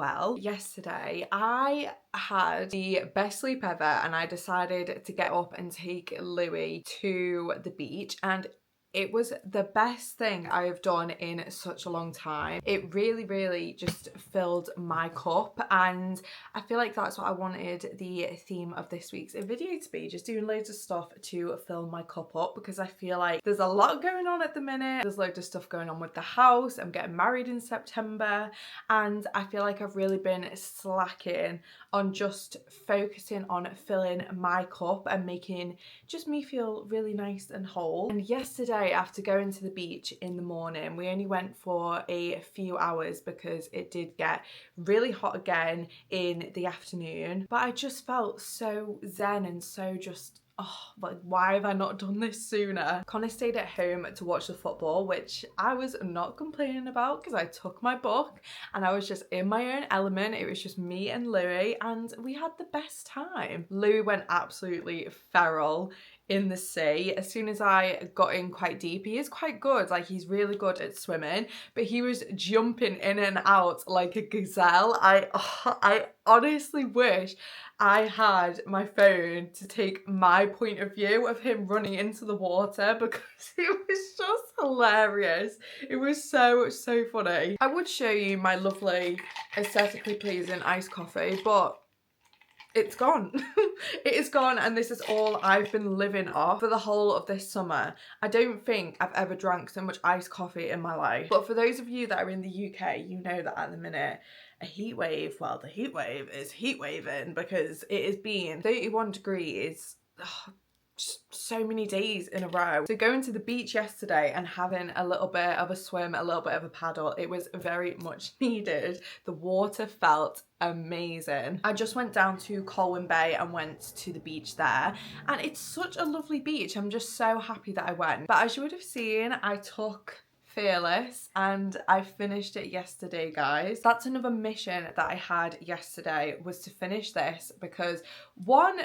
well. Yesterday I had the best sleep ever and I decided to get up and take Louis to the beach, and it was the best thing I have done in such a long time. It really just filled my cup, and I feel like that's what I wanted the theme of this week's video to be, just doing loads of stuff to fill my cup up, because I feel like there's a lot going on at the minute. There's loads of stuff going on with the house. I'm getting married in September, and I feel like I've really been slacking on just focusing on filling my cup and making just me feel really nice and whole. And yesterday, after going to the beach in the morning, we only went for a few hours because it did get really hot again in the afternoon, but I just felt so zen and so just, oh, like, why have I not done this sooner? Connor stayed at home to watch the football, which I was not complaining about because I took my book and I was just in my own element. It was just me and Louis, and we had the best time. Louis went absolutely feral in the sea. As soon as I got in quite deep, he is quite good, like he's really good at swimming, but he was jumping in and out like a gazelle. I honestly wish I had my phone to take my point of view of him running into the water, because it was just hilarious. It was so funny. I would show you my lovely aesthetically pleasing iced coffee, but it's gone. It is gone, and this is all I've been living off for the whole of this summer. I don't think I've ever drank so much iced coffee in my life. But for those of you that are in the UK, you know that at the minute a heat wave, well, the heat wave is heat waving, because it has been 31 degrees just so many days in a row. So going to the beach yesterday and having a little bit of a swim, a little bit of a paddle, it was very much needed. The water felt amazing. I just went down to Colwyn Bay and went to the beach there, and it's such a lovely beach. I'm just so happy that I went. But as you would have seen, I took Fearless and I finished it yesterday, guys. That's another mission that I had yesterday, was to finish this, because one,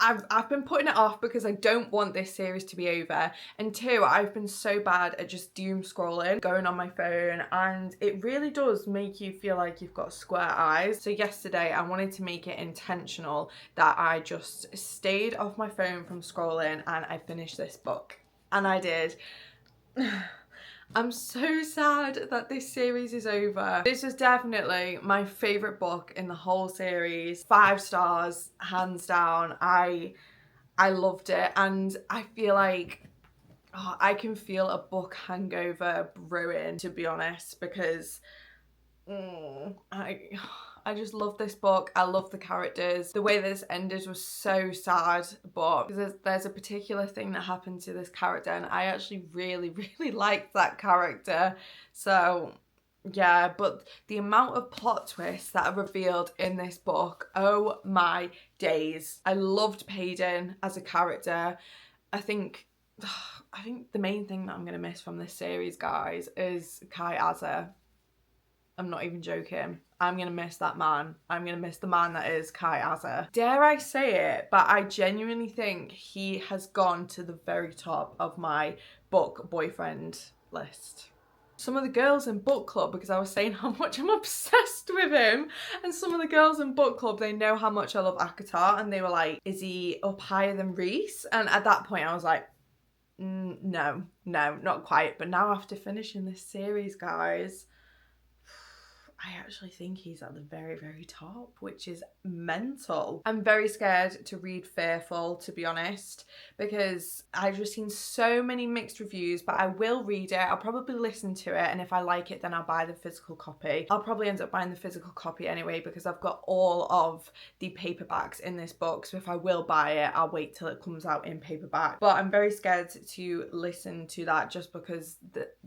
I've been putting it off because I don't want this series to be over, and two, I've been so bad at just doom scrolling, going on my phone, and it really does make you feel like you've got square eyes. So yesterday I wanted to make it intentional that I just stayed off my phone from scrolling, and I finished this book, and I did. I'm so sad that this series is over. This was definitely my favourite book in the whole series. 5 stars, hands down. I loved it, and I feel like I can feel a book hangover brewing, to be honest, because I just love this book. I love the characters. The way this ended was so sad, but there's a particular thing that happened to this character, and I actually really liked that character. So yeah, but the amount of plot twists that are revealed in this book, oh my days. I loved Payden as a character. I think the main thing that I'm going to miss from this series, guys, is Kai Azza. I'm not even joking. I'm going to miss that man. I'm going to miss the man that is Kai Azza. Dare I say it, but I genuinely think he has gone to the very top of my book boyfriend list. Some of the girls in book club, because I was saying how much I'm obsessed with him, and some of the girls in book club, they know how much I love Akatar, and they were like, is he up higher than Reese? And at that point I was like, no, not quite. But now after finishing this series, guys, I actually think he's at the very top, which is mental. I'm very scared to read Fearful, to be honest, because I've just seen so many mixed reviews, but I will read it. I'll probably listen to it, and if I like it, then I'll buy the physical copy. I'll probably end up buying the physical copy anyway, because I've got all of the paperbacks in this book, so if I will buy it, I'll wait till it comes out in paperback. But I'm very scared to listen to that, just because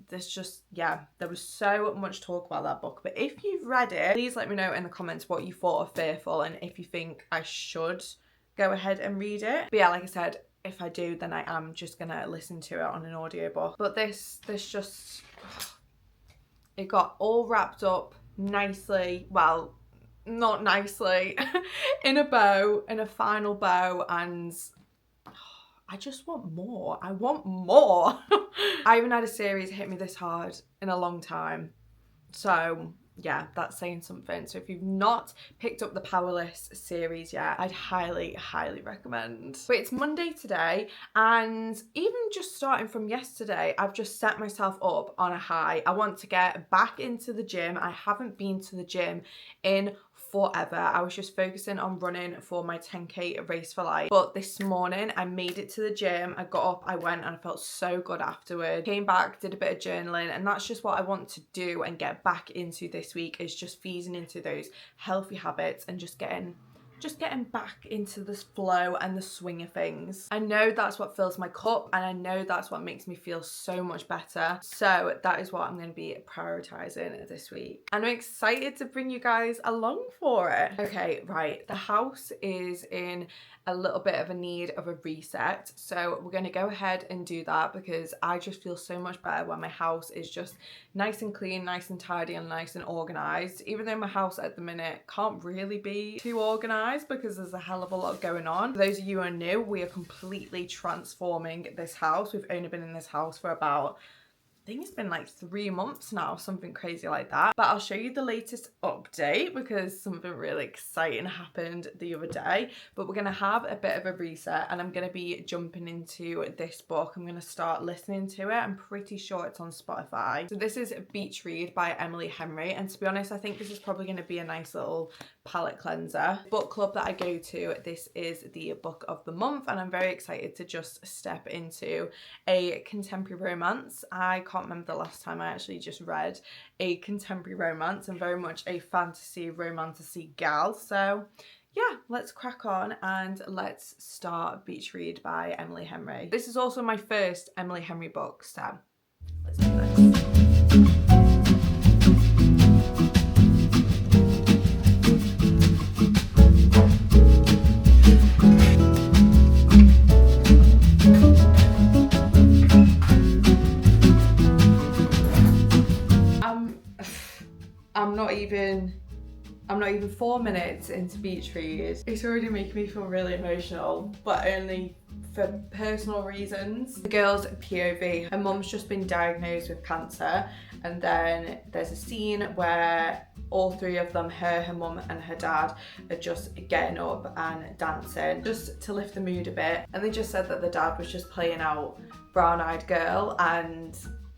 there's just, yeah, there was so much talk about that book. But if you've read it, please let me know in the comments what you thought of Fearful, and if you think I should go ahead and read it. But yeah, like I said, if I do, then I am just gonna listen to it on an audiobook. But this just, it got all wrapped up nicely, well, not nicely, in a bow, in a final bow, and I just want more. I want more. I haven't had a series hit me this hard in a long time. So yeah, that's saying something. So if you've not picked up the Powerless series yet, I'd highly, highly recommend. But it's Monday today, and even just starting from yesterday, I've just set myself up on a high. I want to get back into the gym. I haven't been to the gym in forever. I was just focusing on running for my 10K race for life. But this morning I made it to the gym. I got up, I went, and I felt so good afterward. Came back, did a bit of journaling, and that's just what I want to do and get back into this week, is just feeding into those healthy habits and just getting back into this flow and the swing of things. I know that's what fills my cup, and I know that's what makes me feel so much better. So that is what I'm going to be prioritizing this week. And I'm excited to bring you guys along for it. Okay, right. The house is in a little bit of a need of a reset. So we're going to go ahead and do that, because I just feel so much better when my house is just nice and clean, nice and tidy, and nice and organized. Even though my house at the minute can't really be too organized because there's a hell of a lot going on. For those of you who are new, we are completely transforming this house. We've only been in this house for about, I think it's been like 3 months now, something crazy like that. But I'll show you the latest update because something really exciting happened the other day. But we're going to have a bit of a reset, and I'm going to be jumping into this book. I'm going to start listening to it. I'm pretty sure it's on Spotify. So this is Beach Read by Emily Henry. And to be honest, I think this is probably going to be a nice little palette cleanser. Book club that I go to, this is the book of the month, and I'm very excited to just step into a contemporary romance. I can't remember the last time I actually just read a contemporary romance. I'm very much a fantasy romantasy gal, so yeah, let's crack on and let's start Beach Read by Emily Henry. This is also my first Emily Henry book, so let's do this. I'm not even 4 minutes into Beach Read. It's already making me feel really emotional, but only for personal reasons. The girl's POV, her mum's just been diagnosed with cancer, and then there's a scene where all three of them, her mum and her dad, are just getting up and dancing just to lift the mood a bit. And they just said that the dad was just playing out Brown Eyed Girl, and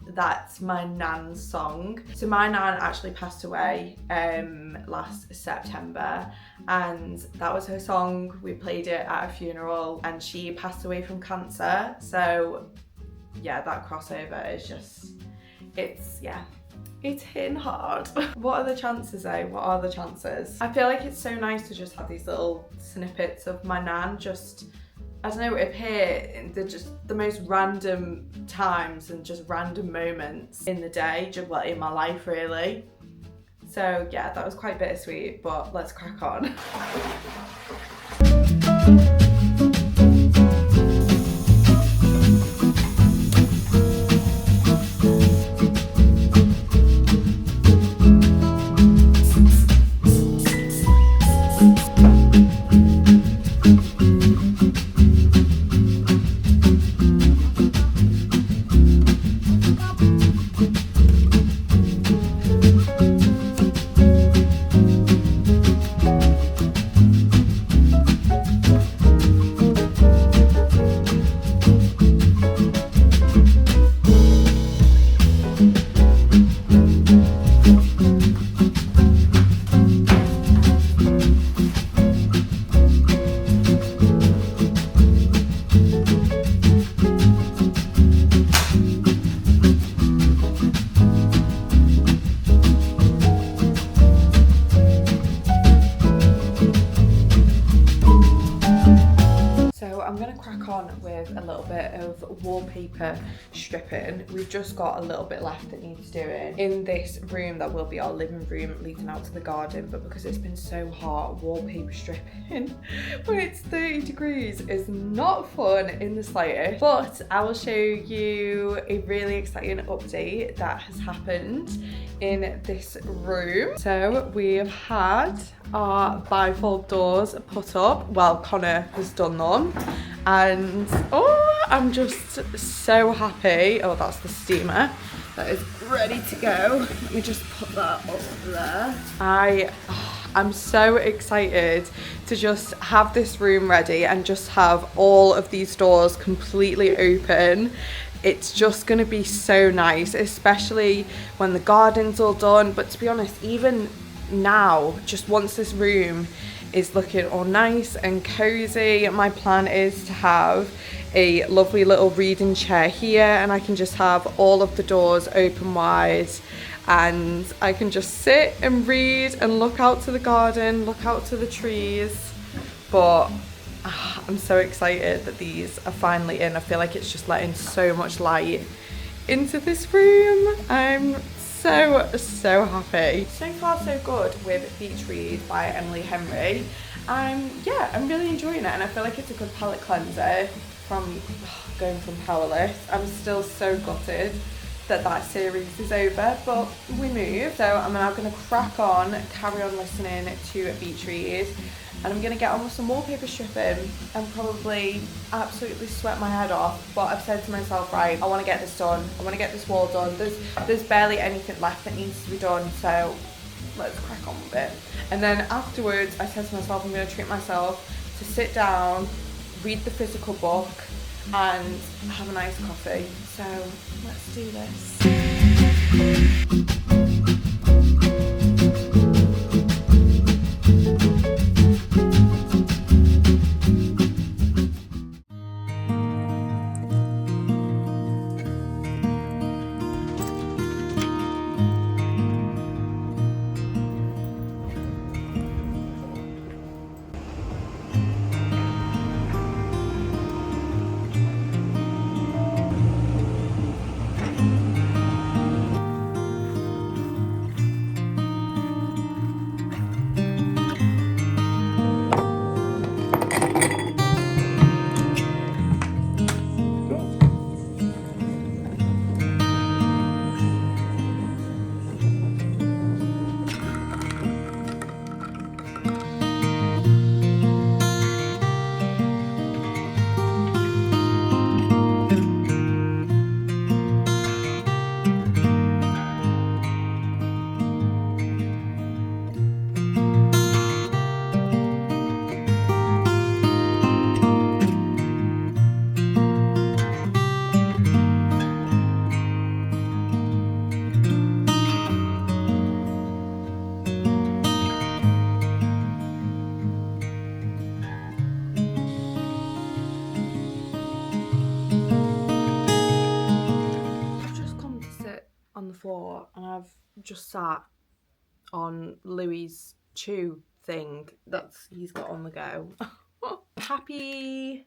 that's my nan's song. So my nan actually passed away last September, and that was her song. We played it at a funeral, and she passed away from cancer. So yeah, that crossover is just, it's hitting hard. What are the chances though? What are the chances? I feel like it's so nice to just have these little snippets of my nan just, I don't know, appear in the most random times and just random moments in the day, just well, in my life really. So yeah, that was quite bittersweet, but let's crack on. With a little bit of wallpaper stripping. We've just got a little bit left that needs doing in this room that will be our living room leading out to the garden, but because it's been so hot, wallpaper stripping when it's 30 degrees is not fun in the slightest. But I will show you a really exciting update that has happened in this room. So we have had our bifold doors put up. Well, Connor has done them, and oh, I'm just so happy. Oh, that's the steamer. that is ready to go. Let me just put that up there. I'm so excited to just have this room ready and just have all of these doors completely open. It's just going to be so nice, especially when the garden's all done. But to be honest, even now, just once this room is looking all nice and cozy, my plan is to have a lovely little reading chair here, and I can just have all of the doors open wide, and I can just sit and read and look out to the garden, look out to the trees. But I'm so excited that these are finally in. I feel like it's just letting so much light into this room. I'm so happy. So far so good with Beach Read by Emily Henry. Yeah, I'm really enjoying it, and I feel like it's a good palette cleanser from going from Powerless. I'm still so gutted that that series is over, but we moved. So I'm now going to crack on, carry on listening to Beach Read, and I'm going to get on with some wallpaper stripping and probably absolutely sweat my head off. But I've said to myself, right, I want to get this done. I want to get this wall done. There's barely anything left that needs to be done, so let's crack on with it. And then afterwards, I said to myself, I'm going to treat myself to sit down, read the physical book, and have a nice coffee. So let's do this. On the floor, and I've just sat on Louis's chew thing that's he's got on the go. Happy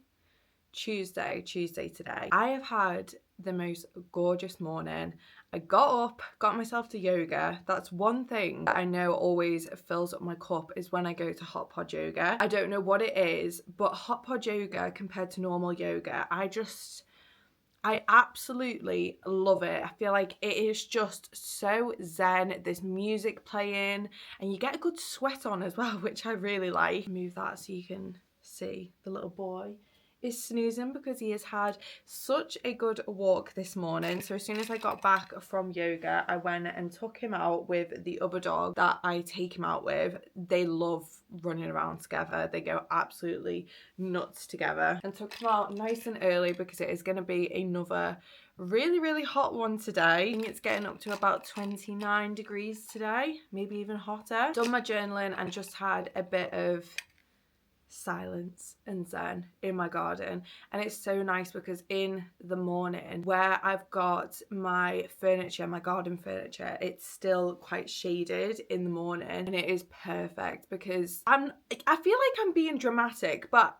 Tuesday today. I have had the most gorgeous morning. I got up, got myself to yoga. That's one thing that I know always fills up my cup, is when I go to hot pod yoga. I don't know what it is, but hot pod yoga compared to normal yoga, I absolutely love it. I feel like it is just so zen. There's music playing and you get a good sweat on as well, which I really like. Move that so you can see the little boy is snoozing because he has had such a good walk this morning. So as soon as I got back from yoga, I went and took him out with the other dog that I take him out with. They love running around together. They go absolutely nuts together. And took him out nice and early because it is going to be another really hot one today. I think it's getting up to about 29 degrees today, maybe even hotter. Done my journaling and just had a bit of silence and zen in my garden, and it's so nice because in the morning where I've got my furniture, my garden furniture, it's still quite shaded in the morning, and it is perfect because I feel like I'm being dramatic, but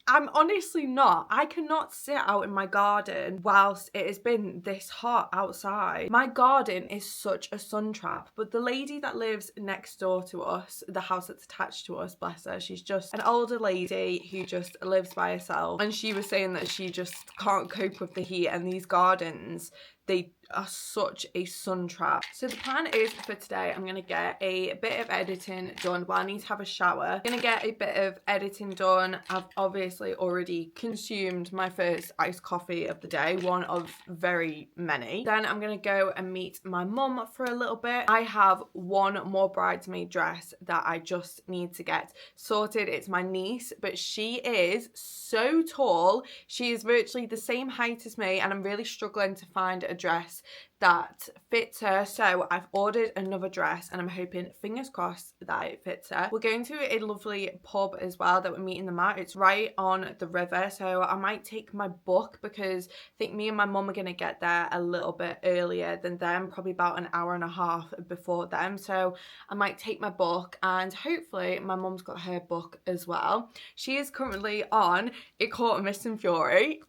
I'm honestly not. I cannot sit out in my garden whilst it has been this hot outside. My garden is such a sun trap, but the lady that lives next door to us, the house that's attached to us, bless her, she's just an older lady who just lives by herself, and she was saying that she just can't cope with the heat, and these gardens, they are such a sun trap. So the plan is for today, I'm going to get a bit of editing done. Well, I need to have a shower. I'm going to get a bit of editing done. I've obviously already consumed my first iced coffee of the day, one of very many. Then I'm going to go and meet my mum for a little bit. I have one more bridesmaid dress that I just need to get sorted. It's my niece, but she is so tall. She is virtually the same height as me, and I'm really struggling to find a dress that fits her. So I've ordered another dress and I'm hoping, fingers crossed, that it fits her. We're going to a lovely pub as well that we're meeting them at. It's right on the river, so I might take my book because I think me and my mum are going to get there a little bit earlier than them, probably about an hour and a half before them. So I might take my book, and hopefully my mum's got her book as well. She is currently on A Court of Mist and Fury,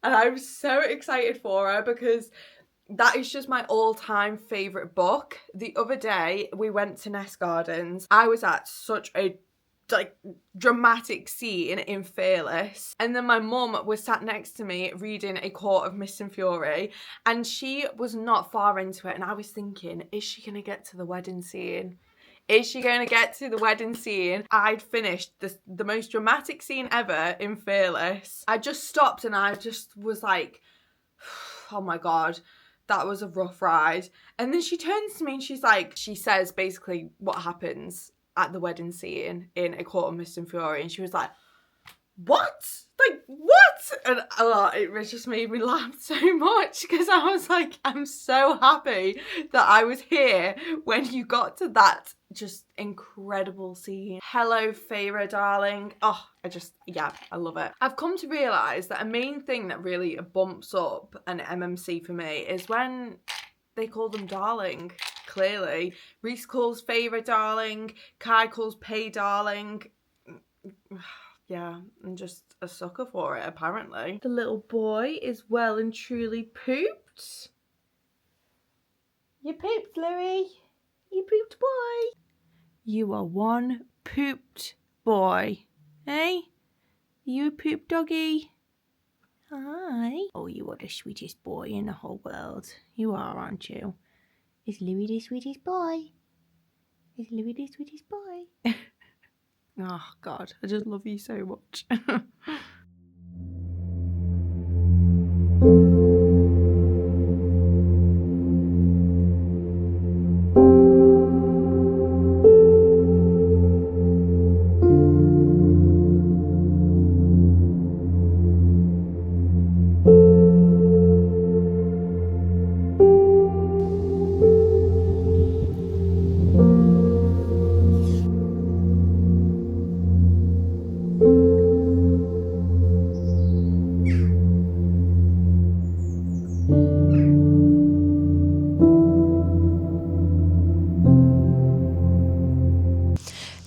and I'm so excited for her because that is just my all-time favourite book. The other day, we went to Nest Gardens. I was at such a dramatic scene in Fearless, and then my mum was sat next to me reading A Court of Mist and Fury, and she was not far into it, and I was thinking, is she going to get to the wedding scene? Is she going to get to the wedding scene? I'd finished the most dramatic scene ever in Fearless. I just stopped and I just was like, oh my God, that was a rough ride. And then she turns to me and she says basically what happens at the wedding scene in A Court of Mist and Fury. And she was like, what? Like, what? And it just made me laugh so much because I was like, I'm so happy that I was here when you got to that just incredible scene. Hello, Feyre, darling. Oh, I love it. I've come to realise that a main thing that really bumps up an MMC for me is when they call them darling, clearly. Reese calls Feyre darling, Kai calls Pay darling. Yeah, I'm just a sucker for it, apparently. The little boy is well and truly pooped. You pooped, Louis. You pooped, boy. You are one pooped boy. Eh? You a poop doggy? Hi. Oh, you are the sweetest boy in the whole world. You are, aren't you? Is Louis the sweetest boy? Is Louis the sweetest boy? Oh, God, I just love you so much.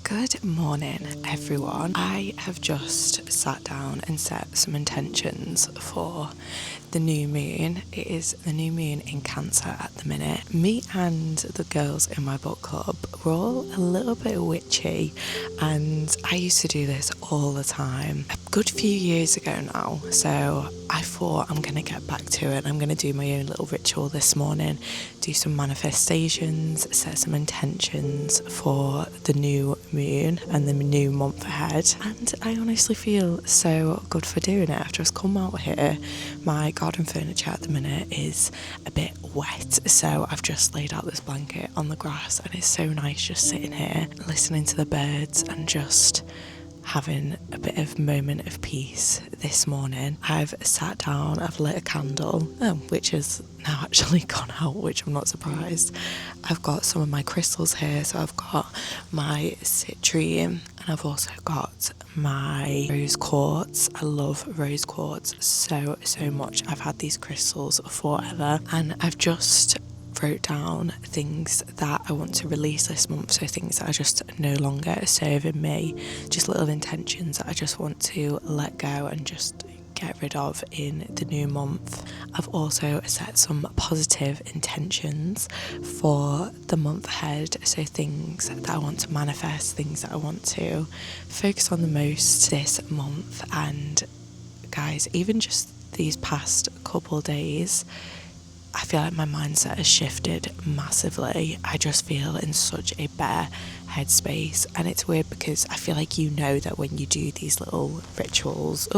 Good morning, everyone. I have just sat down and set some intentions for the new moon. It is the new moon in Cancer at the minute. Me and the girls in my book club, we're all a little bit witchy, and I used to do this all the time a good few years ago now, so I thought I'm going to get back to it. I'm going to do my own little ritual this morning, do some manifestations, set some intentions for the new moon and the new month ahead, and I honestly feel so good for doing it. I've just come out here, my garden furniture at the minute is a bit wet, so I've just laid out this blanket on the grass, and it's so nice just sitting here listening to the birds and just having a bit of moment of peace this morning. I've sat down, I've lit a candle, which has now actually gone out, which I'm not surprised. I've got some of my crystals here, so I've got my citrine, and I've also got my rose quartz. I love rose quartz so much. I've had these crystals forever, and I've just wrote down things that I want to release this month, so things that are just no longer serving me, just little intentions that I just want to let go and just get rid of in the new month. I've also set some positive intentions for the month ahead, so things that I want to manifest, things that I want to focus on the most this month. And guys, even just these past couple days, I feel like my mindset has shifted massively. I just feel in such a better headspace, and it's weird because I feel like that when you do these little rituals,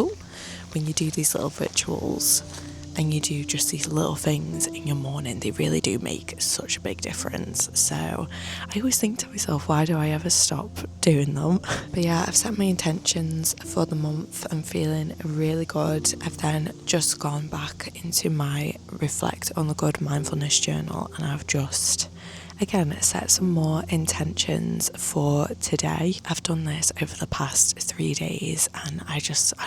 and you do just these little things in your morning, they really do make such a big difference. So I always think to myself, why do I ever stop doing them? But yeah, I've set my intentions for the month. I'm feeling really good. I've then just gone back into my reflect on the good mindfulness journal, and I've just again set some more intentions for today. I've done this over the past 3 days and I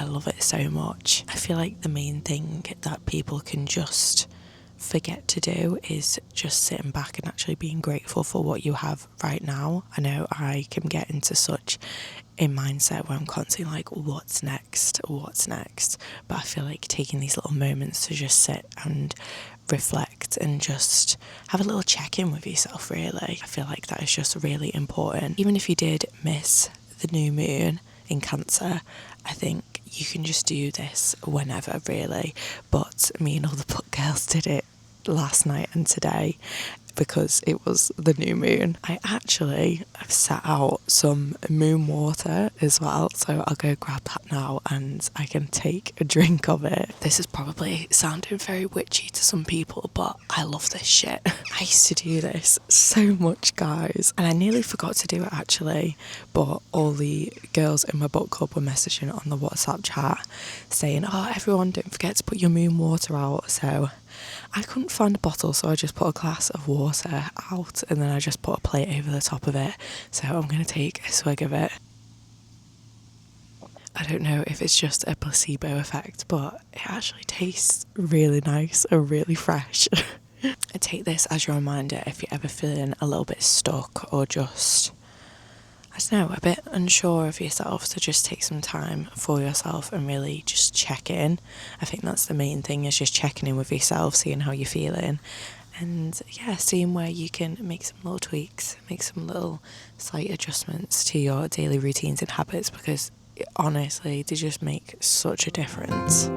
love it so much. I feel like the main thing that people can just forget to do is just sitting back and actually being grateful for what you have right now. I know I can get into such a mindset where I'm constantly like, what's next, but I feel like taking these little moments to just sit and reflect and just have a little check-in with yourself, really, I feel like that is just really important. Even if you did miss the new moon in Cancer, I think you can just do this whenever, really. But me and all the book girls did it last night and today because it was the new moon. I've set out some moon water as well, so I'll go grab that now and I can take a drink of it. This is probably sounding very witchy to some people, but I love this shit. I used to do this so much, guys, and I nearly forgot to do it actually, but all the girls in my book club were messaging on the WhatsApp chat saying, oh, everyone don't forget to put your moon water out. So I couldn't find a bottle, so I just put a glass of water out and then I just put a plate over the top of it. So I'm going to take a swig of it. I don't know if it's just a placebo effect, but it actually tastes really nice and really fresh. I take this as your reminder if you're ever feeling a little bit stuck or just, I don't know, a bit unsure of yourself, to just take some time for yourself and really just check in. I think that's the main thing, is just checking in with yourself, seeing how you're feeling, and yeah, seeing where you can make some little tweaks, make some little slight adjustments to your daily routines and habits, because honestly, they just make such a difference.